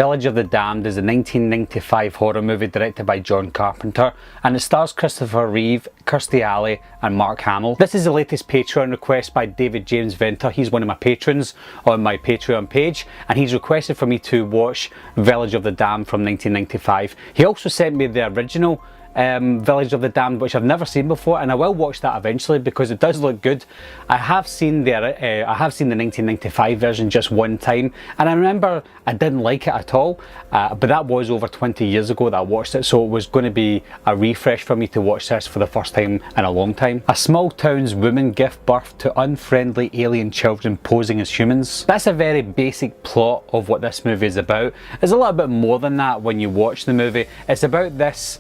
Village of the Damned is a 1995 horror movie directed by John Carpenter, and it stars Christopher Reeve, Kirstie Alley and Mark Hamill. This is the latest Patreon request by David James Venter. He's one of my patrons on my Patreon page, and he's requested for me to watch Village of the Damned from 1995. He also sent me the original Village of the Damned, which I've never seen before, and I will watch that eventually because it does look good. I have seen the 1995 version just one time, and I remember I didn't like it at all, but that was over 20 years ago that I watched it, so it was going to be a refresh for me to watch this for the first time in a long time. A small town's women give birth to unfriendly alien children posing as humans. That's a very basic plot of what this movie is about. There's a little bit more than that when you watch the movie. It's about this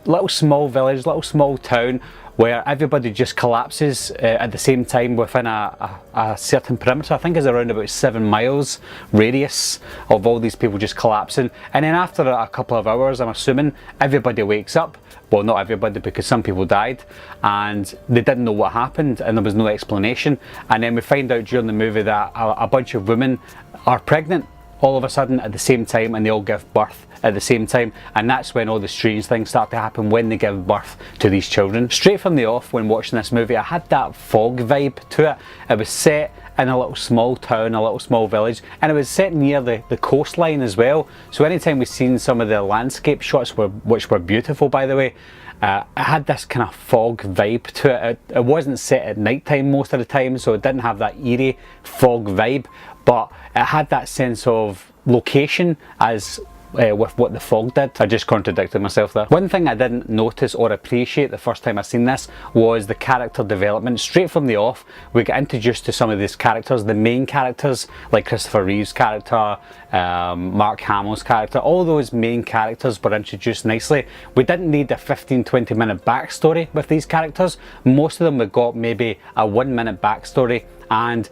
little small village, little small town where everybody just collapses at the same time within a certain perimeter. I think it's around about 7 miles radius of all these people just collapsing, and then after a couple of hours, I'm assuming, everybody wakes up. Well, not everybody, because some people died and they didn't know what happened and there was no explanation. And then we find out during the movie that a bunch of women are pregnant all of a sudden at the same time, and they all give birth at the same time, and that's when all the strange things start to happen when they give birth to these children. Straight from the off, when watching this movie, I had that fog vibe to it. It was set in a little small town, a little small village, and it was set near the coastline as well, so anytime we've seen some of the landscape shots, which were beautiful by the way, it had this kind of fog vibe to it. It wasn't set at night time most of the time, so it didn't have that eerie fog vibe, but it had that sense of location as with what the fog did. I just contradicted myself there. One thing I didn't notice or appreciate the first time I seen this was the character development. Straight from the off, we get introduced to some of these characters, the main characters like Christopher Reeve's character, Mark Hamill's character. All those main characters were introduced nicely. We didn't need a 15-20 minute backstory with these characters. Most of them we got maybe a 1 minute backstory, and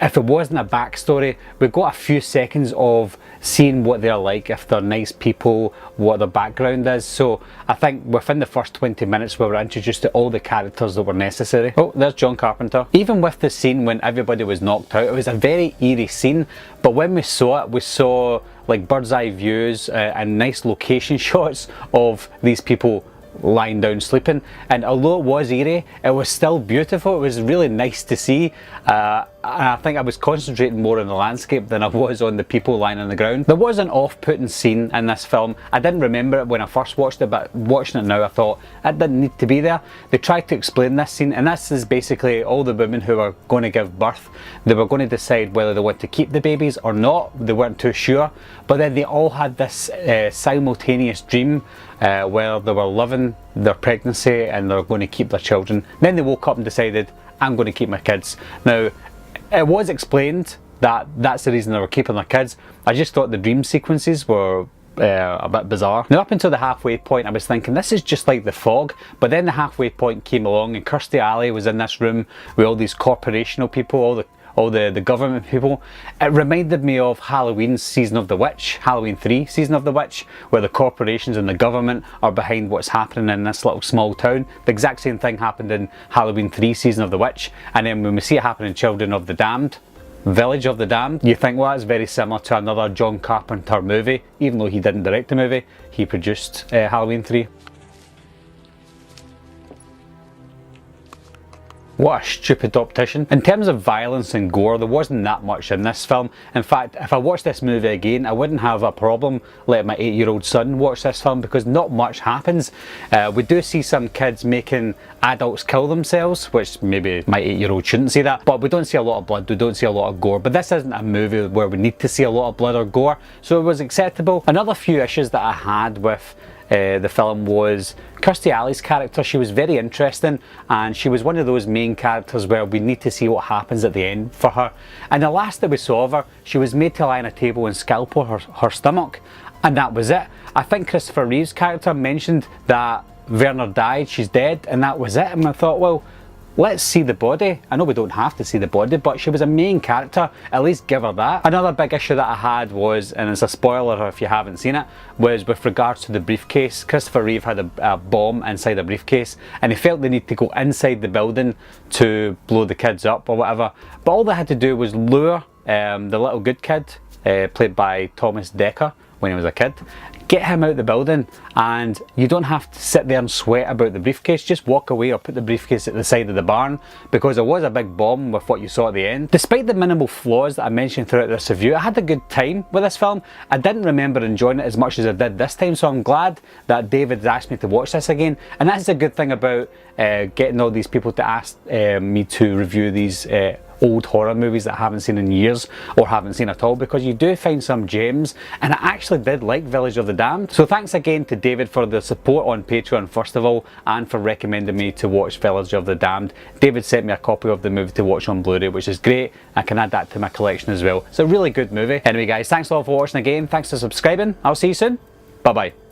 if it wasn't a backstory, we got a few seconds of seeing what they're like, if they're nice people, what their background is. So I think within the first 20 minutes we were introduced to all the characters that were necessary. Oh, there's John Carpenter. Even with the scene when everybody was knocked out, it was a very eerie scene, but when we saw it, we saw like bird's eye views and nice location shots of these people lying down sleeping, and although it was eerie, it was still beautiful. It was really nice to see, and I think I was concentrating more on the landscape than I was on the people lying on the ground. There was an off-putting scene in this film. I didn't remember it when I first watched it, but watching it now I thought it didn't need to be there. They tried to explain this scene, and this is basically all the women who are going to give birth. They were going to decide whether they want to keep the babies or not. They weren't too sure, but then they all had this simultaneous dream where they were loving their pregnancy and they're going to keep their children. Then they woke up and decided, I'm going to keep my kids. Now, it was explained that that's the reason they were keeping their kids. I just thought the dream sequences were a bit bizarre. Now, up until the halfway point, I was thinking this is just like The Fog, but then the halfway point came along and Kirstie Alley was in this room with all these corporational people, all the government people. It reminded me of Halloween's Season of the Witch, Halloween 3 Season of the Witch, where the corporations and the government are behind what's happening in this little small town. The exact same thing happened in Halloween 3 Season of the Witch, and then when we see it happen in Children of the Damned, Village of the Damned, you think, well, that's very similar to another John Carpenter movie. Even though he didn't direct the movie, he produced Halloween 3. What a stupid optician. In terms of violence and gore, there wasn't that much in this film. In fact, if I watched this movie again, I wouldn't have a problem letting my 8-year-old son watch this film because not much happens. We do see some kids making adults kill themselves, which maybe my 8-year-old shouldn't see that, but we don't see a lot of blood, we don't see a lot of gore. But this isn't a movie where we need to see a lot of blood or gore, so it was acceptable. Another few issues that I had with the film was Kirstie Alley's character. She was very interesting, and she was one of those main characters where we need to see what happens at the end for her. And the last that we saw of her, she was made to lie on a table and scalpel her stomach, and that was it. I think Christopher Reeve's character mentioned that Werner died, she's dead, and that was it. And I thought, well, let's see the body. I know we don't have to see the body, but she was a main character, at least give her that. Another big issue that I had was, and it's a spoiler if you haven't seen it, was with regards to the briefcase. Christopher Reeve had a bomb inside a briefcase, and he felt the need to go inside the building to blow the kids up or whatever, but all they had to do was lure the little good kid played by Thomas Dekker when he was a kid. Get him out the building, and you don't have to sit there and sweat about the briefcase. Just walk away or put the briefcase at the side of the barn, because it was a big bomb with what you saw at the end. Despite the minimal flaws that I mentioned throughout this review, I had a good time with this film. I didn't remember enjoying it as much as I did this time, so I'm glad that David asked me to watch this again. And that's a good thing about getting all these people to ask me to review these old horror movies that I haven't seen in years or haven't seen at all, because you do find some gems, and I actually did like Village of the Damned. So thanks again to David for the support on Patreon first of all, and for recommending me to watch Village of the Damned. David sent me a copy of the movie to watch on Blu-ray, which is great. I can add that to my collection as well. It's a really good movie. Anyway guys, thanks a lot for watching again. Thanks for subscribing. I'll see you soon. Bye bye.